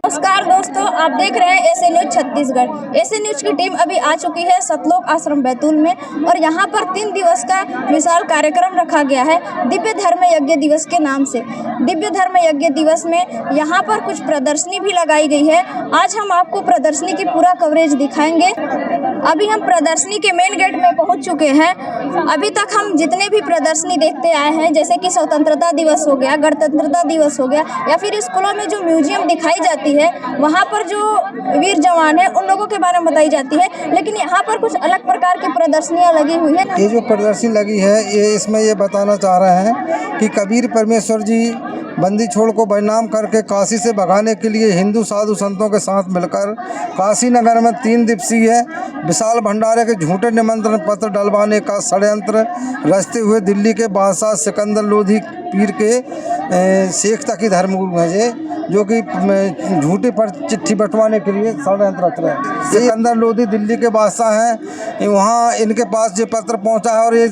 नमस्कार दोस्तों, आप देख रहे हैं S A news Chhattisgarh. S A news की टीम अभी आ चुकी है सतलोक आश्रम बैतूल में और यहाँ पर 3 दिवस का विशाल कार्यक्रम रखा गया है दिव्य धर्म यज्ञ दिवस के नाम से। दिव्य धर्म यज्ञ दिवस में यहाँ पर कुछ प्रदर्शनी भी लगाई गई है। आज हम आपको प्रदर्शनी की पूरा कवरेज दिखाएंगे। अभी हम प्रदर्शनी के मेन गेट में पहुँच चुके हैं। अभी तक हम जितने भी प्रदर्शनी देखते आए हैं, जैसे कि स्वतंत्रता दिवस हो गया, गणतंत्रता दिवस हो गया, या फिर स्कूलों में जो म्यूजियम दिखाई जाती है वहाँ पर जो वीर जवान है उन लोगों के बारे में बताई जाती है, लेकिन यहाँ पर कुछ अलग प्रकार की प्रदर्शनियाँ लगी हुई है। ये जो प्रदर्शनी लगी है इसमें ये बताना चाह रहे हैं कि कबीर परमेश्वर जी बंदी छोड़ को बदनाम करके काशी से भगाने के लिए हिंदू साधु संतों के साथ मिलकर काशी नगर में 3 दिवसीय विशाल भंडारे के झूठे निमंत्रण पत्र डलवाने का षड्यंत्र रचते हुए दिल्ली के बादशाह सिकंदर लोधी पीर के शेख तकी धर्मगुरु हैं जो कि झूठी पर चिट्ठी बंटवाने के लिए षड्यंत्र रच रहे हैं। सिकंदर लोधी दिल्ली के बादशाह हैं, वहाँ इनके पास ये पत्र पहुँचा है और ये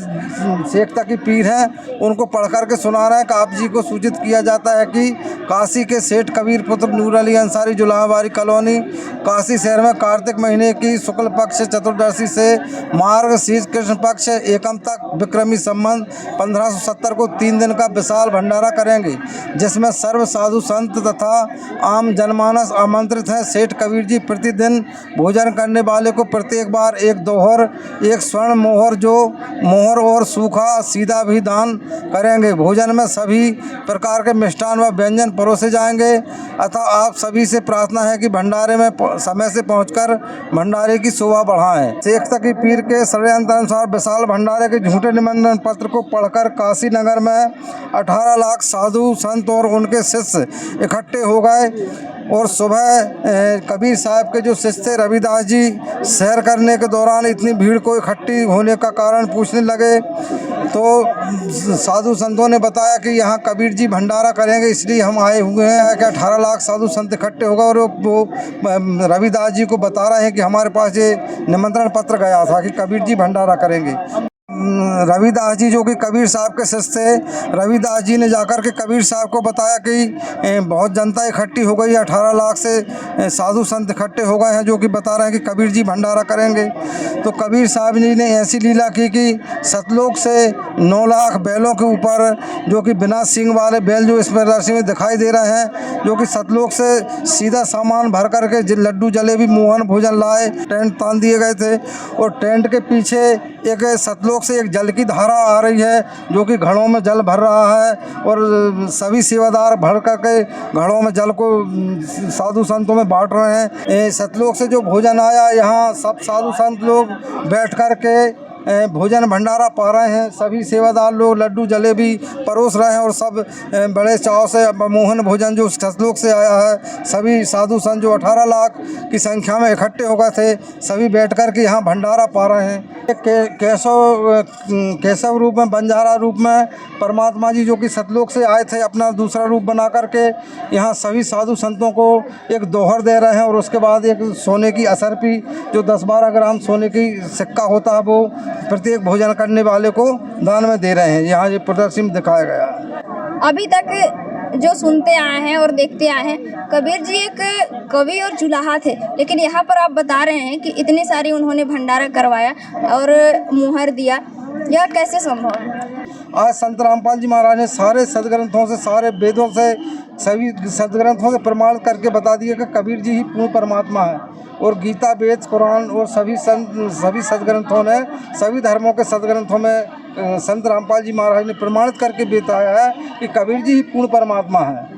शेख तकी पीर हैं उनको पढ़ करके सुना रहे हैं कि आप जी को सूचित किया जाता है कि काशी के सेठ कबीर पुत्र नूर अली अंसारी जुलाहाबारी कॉलोनी काशी शहर में कार्तिक महीने की शुक्ल पक्ष चतुर्दशी से मार्ग शीर्ष कृष्ण पक्ष एकम तक विक्रमी संबंध 1570 को 3 दिन का विशाल भंडारा करेंगे, जिसमें सर्व साधु संत तथा आम जनमानस आमंत्रित हैं। सेठ कबीर जी प्रतिदिन भोजन करने वाले को प्रत्येक बार एक दोहर, एक स्वर्ण मोहर जो मोहर और सूखा सीधा भी दान करेंगे। भोजन में सभी प्रकार के मिष्ठान व व्यंजन परोसे जाएंगे। अतः आप सभी से प्रार्थना है कि भंडारे में समय से पहुंचकर भंडारे की शोभा बढ़ाएं। शेख तकी पीर के षड्यंत्र अनुसार विशाल भंडारे के झूठे निमंत्रण पत्र को पढ़कर काशी नगर में 18 लाख साधु संत और उनके शिष्य इकट्ठे हो गए और सुबह कबीर साहब के जो शिष्य थे रविदास जी सैर करने के दौरान इतनी भीड़ को इकट्ठी होने का कारण पूछने लगे तो साधु संतों ने बताया कि यहाँ कबीर जी भंडारा करेंगे इसलिए हम आए हुए हैं कि 18 लाख साधु संत इकट्ठे हो गए और वो रविदास जी को बता रहे हैं कि हमारे पास ये निमंत्रण पत्र गया था कि कबीर जी भंडारा करेंगे। रविदास जी जो कि कबीर साहब के शिष्य थे, रविदास जी ने जाकर के कबीर साहब को बताया कि बहुत जनता इकट्ठी हो गई है, 18 लाख से साधु संत इकट्ठे हो गए हैं जो कि बता रहे हैं कि कबीर जी भंडारा करेंगे। तो कबीर साहब जी ने ऐसी लीला की कि सतलोक से 9 लाख बैलों के ऊपर, जो कि बिना सींग वाले बैल जो इस प्रदर्शनी में दिखाई दे रहे हैं, जो कि सतलोक से सीधा सामान भर करके लड्डू जलेबी मोहन भोजन लाए टेंट तान दिए गए थे और टेंट के पीछे एक सतलोक से एक जल की धारा आ रही है जो कि घड़ों में जल भर रहा है और सभी सेवादार भर करके घड़ों में जल को साधु संतों में बांट रहे हैं। सतलोक से जो भोजन आया यहाँ सब साधु संत लोग बैठ कर के भोजन भंडारा पा रहे हैं। सभी सेवादार लोग लड्डू जलेबी परोस रहे हैं और सब बड़े चाव से मोहन भोजन जो सतलोक से आया है, सभी साधु संत जो 18 लाख की संख्या में इकट्ठे हो गए थे, सभी बैठ कर के यहाँ भंडारा पा रहे हैं। केशव रूप में, बंजारा रूप में परमात्मा जी जो कि सतलोक से आए थे अपना दूसरा रूप बना करके यहाँ सभी साधु संतों को एक दोहर दे रहे हैं और उसके बाद एक सोने की असरपी जो 10-12 ग्राम सोने की सिक्का होता है वो प्रत्येक भोजन करने वाले को दान में दे रहे हैं। यहाँ ये प्रदर्शनी दिखाया गया। अभी तक जो सुनते आए हैं और देखते आए हैं, कबीर जी एक कवि और जुलाहा थे, लेकिन यहाँ पर आप बता रहे हैं कि इतनी सारी उन्होंने भंडारा करवाया और मुहर दिया, यह कैसे संभव है? आज संत रामपाल जी महाराज ने सारे सदग्रंथों से, सारे वेदों से, सभी सदग्रंथों से प्रमाण करके बता दिया कि कबीर जी ही पूर्ण परमात्मा है और गीता, वेद, कुरान और सभी सदग्रंथों ने, सभी धर्मों के सदग्रंथों में संत रामपाल जी महाराज ने प्रमाणित करके बताया है कि कबीर जी ही पूर्ण परमात्मा है।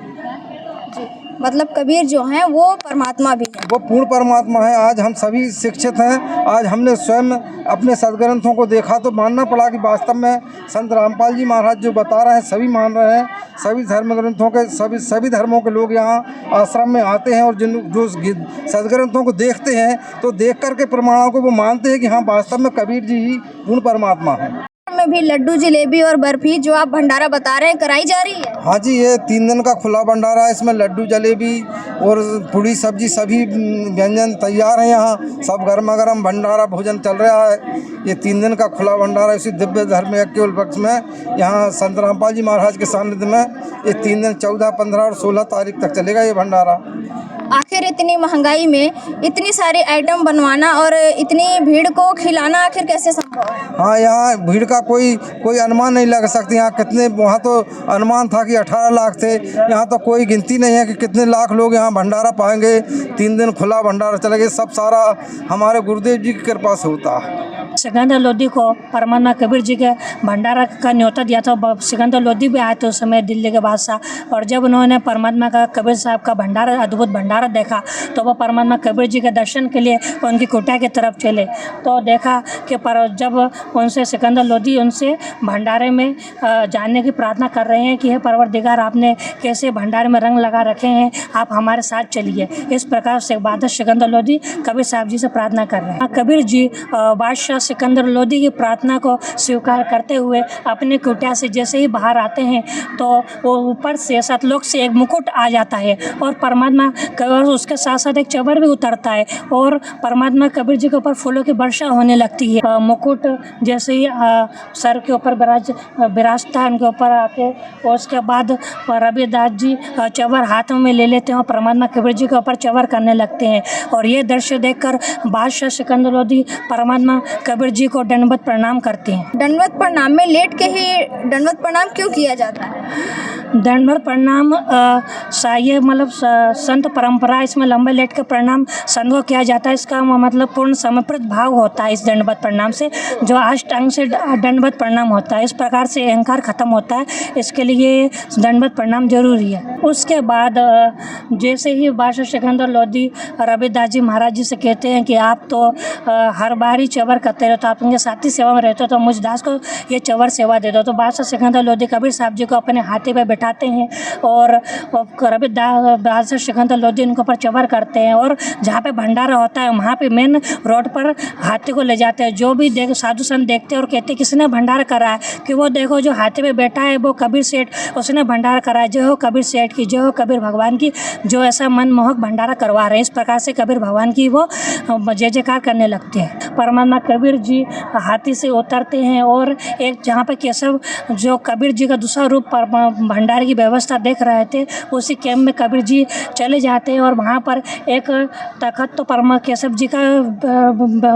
मतलब कबीर जो हैं वो परमात्मा भी हैं, वो पूर्ण परमात्मा है। आज हम सभी शिक्षित हैं, आज हमने स्वयं अपने सदग्रंथों को देखा तो मानना पड़ा कि वास्तव में संत रामपाल जी महाराज जो बता रहे हैं सभी मान रहे हैं। सभी धर्म ग्रंथों के सभी धर्मों के लोग यहाँ आश्रम में आते हैं और जो सदग्रंथों को देखते हैं तो देख करके प्रमाणों को वो मानते हैं कि हाँ वास्तव में कबीर जी ही पूर्ण परमात्मा है। में भी लड्डू जलेबी और बर्फी जो आप भंडारा बता रहे हैं कराई जा रही है? हाँ जी, ये 3 दिन का खुला भंडारा है। इसमें लड्डू जलेबी और पूड़ी सब्जी सभी व्यंजन तैयार हैं। यहाँ सब गर्मा गर्म भंडारा भोजन चल रहा है। ये 3 दिन का खुला भंडारा इसी दिव्य धर्म यज्ञ के उपलक्ष्य में यहाँ संत रामपाल जी महाराज के सानिध्य में ये 3 दिन 14, 15 और 16 तारीख तक चलेगा ये भंडारा। आखिर इतनी महंगाई में इतनी सारी आइटम बनवाना और इतनी भीड़ को खिलाना आखिर कैसे संभव है? हाँ, यहाँ भीड़ का कोई अनुमान नहीं लगा सकते। यहाँ कितने, वहाँ तो अनुमान था कि 18 लाख थे, यहाँ तो कोई गिनती नहीं है कि कितने लाख लोग यहाँ भंडारा पाएंगे। 3 दिन खुला भंडारा चलेगा। सब सारा हमारे गुरुदेव जी की कृपा से होता है। सिकंदर लोधी को परमात्मा कबीर जी के भंडारा का न्योता दिया था। सिकंदर लोधी भी आए थे उस समय दिल्ली के बादशाह, और जब उन्होंने परमात्मा का कबीर साहब का भंडारा, अद्भुत भंडारा देखा तो वह परमात्मा कबीर जी के दर्शन के लिए उनकी कुटिया की तरफ चले। तो देखा कि जब उनसे सिकंदर लोधी उनसे भंडारे में जाने की प्रार्थना कर रहे हैं कि हे परवरदिगार, आपने कैसे भंडारे में रंग लगा रखे हैं, आप हमारे साथ चलिए। इस प्रकार से बादशाह सिकंदर लोधी कबीर साहब जी से प्रार्थना कर रहे हैं। कबीर जी बादशाह सिकंदर लोधी की प्रार्थना को स्वीकार करते हुए अपने कुटिया से जैसे ही बाहर आते हैं तो वो ऊपर से सतलोक से एक मुकुट आ जाता है और परमात्मा और उसके साथ साथ एक चवर भी उतरता है और परमात्मा कबीर जी के ऊपर फूलों की वर्षा होने लगती है। मुकुट जैसे ही सर के ऊपर विराजता है उनके ऊपर आके, और उसके बाद रविदास जी चवर हाथों में ले लेते हैं और परमात्मा कबीर जी के ऊपर चवर करने लगते हैं। और ये दृश्य देखकर बादशाह सिकंदर लोधी परमात्मा कबीर जी को दंडवत प्रणाम करते हैं। दंडवत प्रणाम में लेट के ही दंडवत प्रणाम क्यों किया जाता है? दंडवत प्रणाम ये मतलब संत परंपरा, इसमें लंबे लेट के प्रणाम संत को किया जाता है। इसका मतलब पूर्ण समर्पित भाव होता है इस दंडवत प्रणाम से, जो अष्टांग से दंडवत प्रणाम होता है। इस प्रकार से अहंकार खत्म होता है, इसके लिए दंडवत प्रणाम जरूरी है। उसके बाद जैसे ही बादशाह सिकंदर लोधी रविदास जी महाराज जी से कहते हैं कि आप तो हर बार ही चवर करते रहते हो, आप उनके साथी सेवा में रहते हो, तो मुझ दास को ये चवर सेवा दे दो। तो बादशाह सिकंदर लोधी कबीर साहब जी को अपने हाथी पे बैठाते हैं और बादशाह सिकंदर लोधी उनके ऊपर चवर करते हैं और जहाँ पे भंडारा होता है वहाँ पे मेन रोड पर हाथी को ले जाते हैं। जो भी साधु संत देखते हैं और कहते हैं किसने भंडारा करा है, कि वो देखो जो हाथी पे बैठा है वो कबीर सेठ, उसने भंडारा करा है। जय हो कबीर सेठ की, जय हो कबीर भगवान की, जो ऐसा मनमोहक भंडारा करवा रहे हैं। इस प्रकार से कबीर भगवान की वो जय जयकार करने लगते हैं। परमात्मा कबीर जी हाथी से उतरते हैं और एक जहाँ पे केशव जो कबीर जी का दूसरा रूप भंडारे की व्यवस्था देख रहे थे, उसी कैंप में कबीर जी चले जाते हैं और वहाँ पर एक तखत तो केशव जी का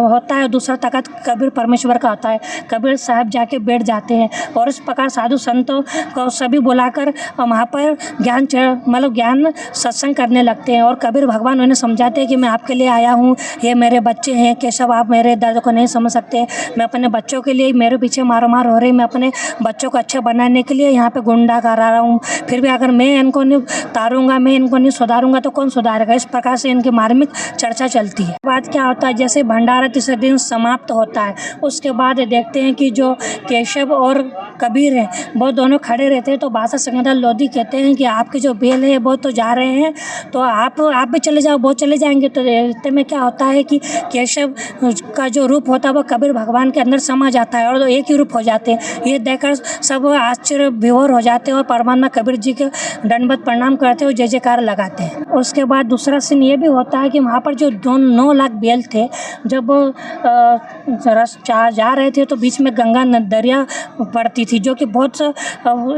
होता है, दूसरा तखत कबीर परमेश्वर का होता है। कबीर साहब जाके बैठ जाते हैं और इस प्रकार साधु संतों को सभी बुलाकर वहाँ पर ज्ञान सत्संग करने लगते हैं और कबीर भगवान उन्हें समझाते हैं कि मैं आपके लिए आया हूँ, ये मेरे बच्चे हैं। केशव, आप मेरे दर्द को नहीं समझ सकते, मैं अपने बच्चों के लिए, मेरे पीछे मार हो रही, मैं अपने बच्चों को अच्छा बनाने के लिए यहाँ पे गुंडा करा रहा हूँ। फिर भी अगर मैं इनको नहीं तारूंगा, मैं इनको नहीं सुधारूंगा तो कौन सुधारेगा। इस प्रकार से इनकी मार्मिक चर्चा चलती है। बात क्या होता है, जैसे भंडारा तीसरे दिन समाप्त होता है, उसके बाद देखते हैं कि जो केशव और कबीर हैं वो दोनों खड़े रहते हैं। तो बादशाह सिकंदर लोधी कहते हैं कि आपके जो बेल है वो तो जा रहे हैं, तो आप भी चले जाओ, वो चले जाएंगे। तो इतने में क्या होता है कि केशव का जो रूप होता है वो कबीर भगवान के अंदर समा जाता है और एक ही रूप हो जाते हैं। ये देखकर सब आश्चर्य विभोर हो जाते हैं और परमात्मा कबीर जी के दंडवत प्रणाम करते हैं और जय जयकार लगाते हैं। उसके बाद दूसरा सीन ये भी होता है कि वहाँ पर जो 9 लाख बैल थे, जब जा रहे थे तो बीच में गंगा दरिया पड़ती थी जो कि बहुत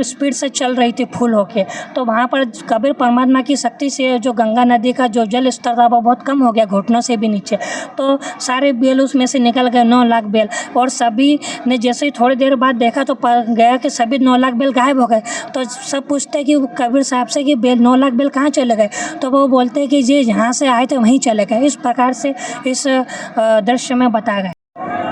स्पीड से चल रही थी फुल होके। तो वहाँ पर कबीर परमात्मा की शक्ति से जो गंगा नदी का जो जल स्तर था वो बहुत कम हो गया, घुटनों से भी नीचे। तो सारे बैल उसमें से निकल गए, 9 लाख बैल। और सभी ने जैसे ही थोड़ी देर बाद देखा तो गया कि सभी 9 लाख बैल गायब हो गए। तो सब पूछते कि कबीर साहब से कि 9 लाख बैल कहाँ चले गए। तो वो बोलते हैं कि ये जहाँ से आए थे वहीं चले गए। इस प्रकार से इस दृश्य में बताया गया।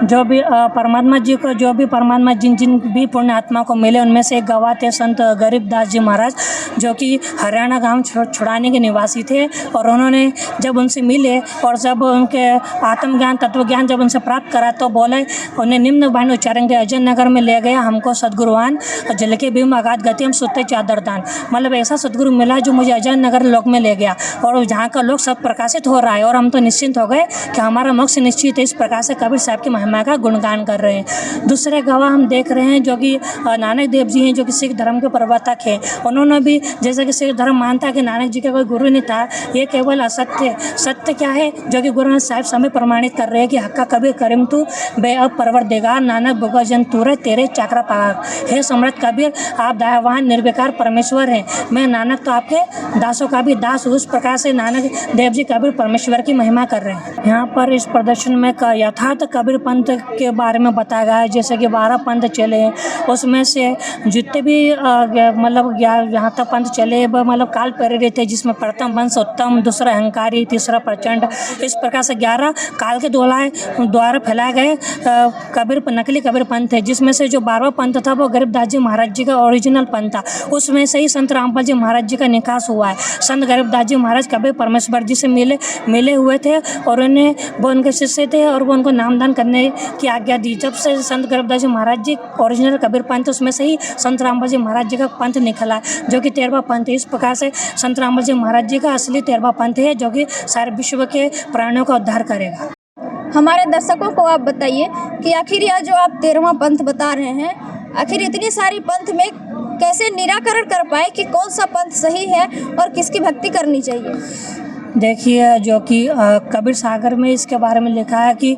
जो भी परमात्मा जी को, जो भी परमात्मा जिन भी पुण्य आत्मा को मिले, उनमें से एक गवाह थे संत गरीबदास जी महाराज, जो कि हरियाणा गांव छुड़ाने के निवासी थे। और उन्होंने जब उनसे मिले और जब उनके आत्मज्ञान तत्वज्ञान जब उनसे प्राप्त करा तो बोले, उन्हें निम्न वाणी उच्चारण के अजय नगर में ले गया हमको सदगुरुवान, जल के भीम आगाध गति हम सुते चादर दान। मतलब ऐसा सदगुरु मिला जो मुझे अजय नगर लोक में ले गया और जहाँ का लोक सब प्रकाशित हो रहा है और हम तो निश्चिंत हो गए कि हमारा मोक्ष निश्चित है। इस प्रकार से कबीर साहब की महिमा महिमा का गुणगान कर रहे हैं। दूसरे गवाह हम देख रहे हैं जो कि नानक देव जी हैं, जो कि सिख धर्म के प्रवर्तक हैं। उन्होंने भी, जैसे कि सिख धर्म मानता है कि नानक जी का कोई गुरु नहीं था, ये केवल असत्य है। सत्य क्या है, जो कि गुरु नानक साहिब समय प्रमाणित कर रहे हैं कि हक्का कबीर करीम तू बे अब परवरदिगार नानक भगवजन तूरे तेरे चाकरा पाक। हे सम्राट कबीर, आप दयावान निर्विकार परमेश्वर हैं, मैं नानक तो आपके दासों का भी दास। उस प्रकार से नानक देव जी कबीर परमेश्वर की महिमा कर रहे हैं। यहाँ पर इस प्रदर्शन में यथार्थ कबीर पंथ के बारे में बताया गया है। जैसे कि 12 पंथ चले हैं, उसमें से जितने भी मतलब यहाँ तक पंथ चले मतलब काल प्रेरित है, जिसमें प्रथम वंश उत्तम, दूसरा अहंकारी, तीसरा प्रचंड, इस प्रकार से 11 काल के द्वारा फैलाए गए कबीर नकली कबीर पंथ है। जिसमें से जो 12वां पंथ था वो गरीबदास जी महाराज जी का ओरिजिनल पंथ था। उसमें से ही संत रामपाल जी महाराज जी का निकास हुआ है। संत गरीबदास जी महाराज कबीर परमेश्वर जी से मिले हुए थे और वो उनके शिष्य थे और वो उनको नामदान करने की आज्ञा दी। जब से संत गरीबदास जी महाराज जी ओरिजिनल कबीर पंथ, उसमें से ही संत रामपाल जी महाराज जी का पंथ निकला है, जो कि 13वां पंथ है। इस प्रकार से संत रामपाल जी महाराज जी का असली 13वां पंथ है, जो कि सारे विश्व के प्राणियों का उद्धार करेगा। हमारे दर्शकों को आप बताइए कि आखिर यह जो आप 13वां पंथ बता रहे हैं, आखिर इतनी सारी पंथ में कैसे निराकरण कर पाए कि कौन सा पंथ सही है और किसकी भक्ति करनी चाहिए? देखिए, जो कि कबीर सागर में इसके बारे में लिखा है कि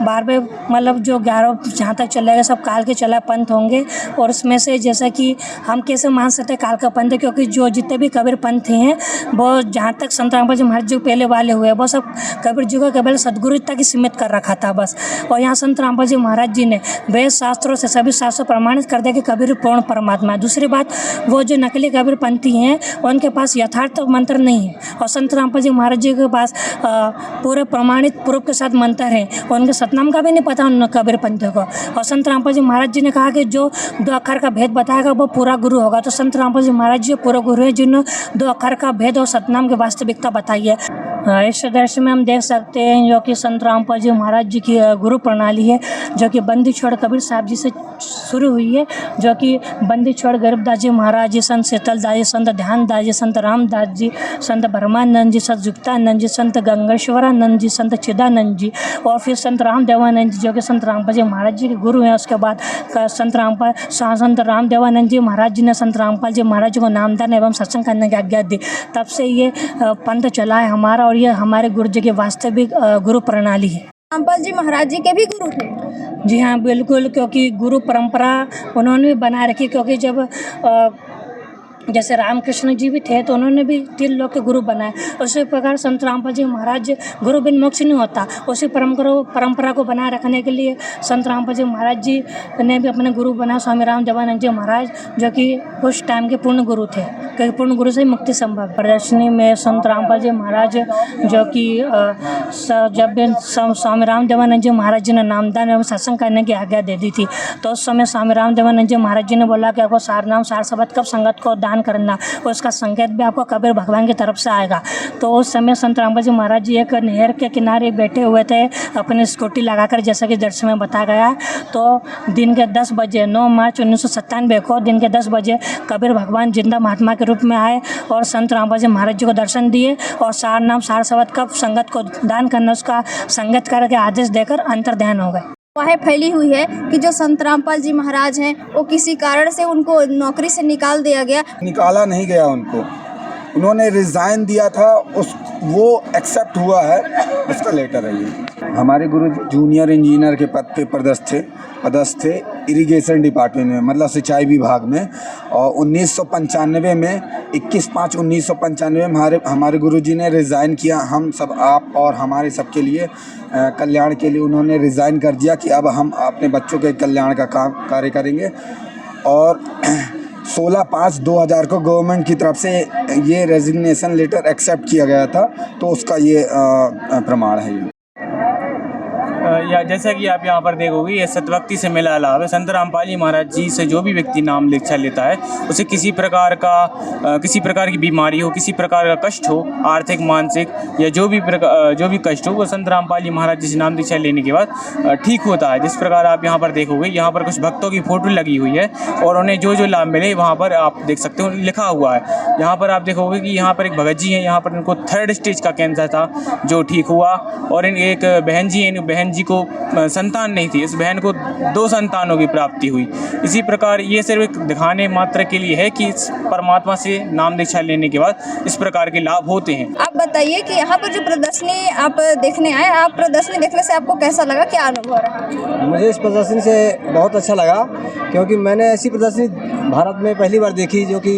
12वें मतलब जो 11 जहाँ तक चलेगा सब काल के चला पंथ होंगे। और उसमें से जैसा कि हम कैसे मान सकते हैं काल का पंथ है, क्योंकि जो जितने भी कबीर पंथ हैं वो जहाँ तक संत रामपाल जी महाराज जी पहले वाले हुए वो सब कबीर जी को केवल सदगुरु तक ही सीमित कर रखा था बस। और यहाँ संत रामपाल जी महाराज जी ने वेद शास्त्रों से सभी शास्त्रों प्रमाणित कर दिया कि कबीर पूर्ण परमात्मा है। दूसरी बात, वो जो नकली कबीर पंथी हैं उनके पास यथार्थ मंत्र नहीं है और संत रामपाल जी महाराज जी के पास पूरे प्रमाणित प्रूफ के साथ मंत्र हैं। उनके सतनाम का भी नहीं पता उन कबीर पंथ को। और संत रामपाल जी महाराज जी ने कहा कि जो 2 अक्षर का भेद बताएगा वो पूरा गुरु होगा। तो संत रामपाल जी महाराज जी पूरा गुरु है, जिन्होंने 2 अक्षर का भेद और सतनाम की वास्तविकता बताई है। इस दृश्य में हम देख सकते हैं जो कि संत रामपाल जी महाराज जी की गुरु प्रणाली है, जो कि बंदी छोड़ कबीर साहब जी से शुरू हुई है, जो कि बंदी छोड़ गरीबदास जी महाराज जी, संत शीतलदास जी, संत ध्यानदास जी, संत रामदास जी, संत ब्रह्मानंद जी, संत युक्तानंद जी, संत गंगेश्वरानंद जी, संत चिदानंद जी और फिर संत रामदेवानंद जी, जो कि संत रामपाल जी महाराज जी के गुरु हैं। उसके बाद संत रामदेवानंद जी महाराज जी ने संत रामपाल जी महाराज जी को नामदान एवं सत्संग करने की आज्ञा दी। तब से ये पंथ चला है हमारा और ये हमारे गुरु जी की वास्तविक गुरु प्रणाली है। रामपाल जी महाराज जी के भी गुरु थे? जी हाँ, बिल्कुल, क्योंकि गुरु परंपरा उन्होंने भी बना रखी। क्योंकि जब जैसे रामकृष्ण जी भी थे तो उन्होंने भी 3 लोग के गुरु बनाए। उसी प्रकार संत रामपाल जी महाराज गुरु बिन मोक्ष नहीं होता। उसी परंपरा को बनाए रखने के लिए संत रामपाल जी महाराज जी ने भी अपने गुरु बनाया स्वामी रामदेवानंद जी महाराज, जो कि उस टाइम के पूर्ण गुरु थे, क्योंकि पूर्ण गुरु से मुक्ति संभव। प्रदर्शनी में संत रामपाल जी महाराज, जो कि जब स्वामी रामदेवानंद जी महाराज जी ने नामदान एवं सत्संग करने की आज्ञा दे दी थी, तो उस समय स्वामी रामदेवानंद जी महाराज जी ने बोला कि आपको सार नाम सार शब्द कब संगत को दान करना, उसका संकेत भी आपको कबीर भगवान की तरफ से आएगा। तो उस समय संत रामपाल जी महाराज जी एक नहर के किनारे बैठे हुए थे अपनी स्कूटी लगाकर, जैसा कि दृश्य में बताया गया है। तो दिन के 10 बजे 9 मार्च 1997 को दिन के 10 बजे कबीर भगवान जिंदा महात्मा के रूप में आए और संत रामपाल जी महाराज जी को दर्शन दिए और सार नाम सार शब्द कब संगत को दान करना उसका संगत करके आदेश देकर अंतर्ध्यान हो गए। वाह फैली हुई है कि जो संत रामपाल जी महाराज हैं वो किसी कारण से उनको नौकरी से निकाल दिया गया। निकाला नहीं गया उनको, उन्होंने रिज़ाइन दिया था, वो एक्सेप्ट हुआ है, उसका लेटर है ये। हमारे गुरु जूनियर इंजीनियर के पद पे पदस्थ थे इरिगेशन डिपार्टमेंट में, मतलब सिंचाई विभाग में। और 1995 में 21/5/1995 में हमारे गुरुजी ने रिज़ाइन किया। हम सब, आप और हमारे सबके लिए कल्याण के लिए उन्होंने रिज़ाइन कर दिया कि अब हम अपने बच्चों के कल्याण का कार्य करेंगे। और 16/5/2000 को गवर्नमेंट की तरफ से ये रेजिग्नेशन लेटर एक्सेप्ट किया गया था, तो उसका ये प्रमाण है। या जैसा कि आप यहाँ पर देखोगे, ये सतभक्ति से मिला लाभ है। संत रामपाल जी महाराज जी से जो भी व्यक्ति नाम दीक्षा लेता है, उसे किसी प्रकार की बीमारी हो, किसी प्रकार का कष्ट हो, आर्थिक मानसिक या जो भी कष्ट हो, वो संत रामपाल जी महाराज जी से नाम दीक्षा लेने के बाद ठीक होता है। जिस प्रकार आप यहाँ पर देखोगे, यहाँ पर कुछ भक्तों की फ़ोटो लगी हुई है और उन्हें जो लाभ मिले वहाँ पर आप देख सकते हो लिखा हुआ है। यहाँ पर आप देखोगे कि यहाँ पर एक भगत जी हैं, यहाँ पर इनको 3rd स्टेज का कैंसर था जो ठीक हुआ। और एक बहन जी जी को संतान नहीं थी, इस बहन को 2 संतानों की प्राप्ति हुई। इसी प्रकार ये सिर्फ एक दिखाने मात्र के लिए है कि इस परमात्मा से नाम दीक्षा लेने के बाद इस प्रकार के लाभ होते हैं। आप बताइए कि यहाँ पर जो प्रदर्शनी आप देखने आए, आप प्रदर्शनी देखने से आपको कैसा लगा, क्या अनुभव रहा? मुझे इस प्रदर्शनी से बहुत अच्छा लगा, क्योंकि मैंने ऐसी प्रदर्शनी भारत में पहली बार देखी जो कि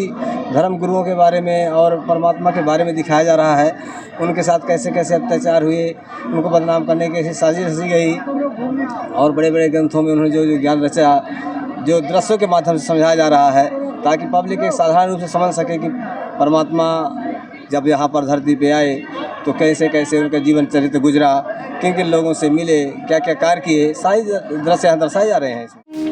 धर्म गुरुओं के बारे में और परमात्मा के बारे में दिखाया जा रहा है। उनके साथ कैसे कैसे अत्याचार हुए, उनको बदनाम करने की ऐसी साजिश रची गई, और बड़े बड़े ग्रंथों में उन्होंने जो ज्ञान रचा, जो दृश्यों के माध्यम से समझाया जा रहा है, ताकि पब्लिक एक साधारण रूप से समझ सके कि परमात्मा जब यहाँ पर धरती पे आए तो कैसे कैसे उनका जीवन चरित्र गुजरा, किन किन लोगों से मिले, क्या क्या कार्य किए, सारी दृश्य यहाँ दर्शाए जा रहे हैं इसमें।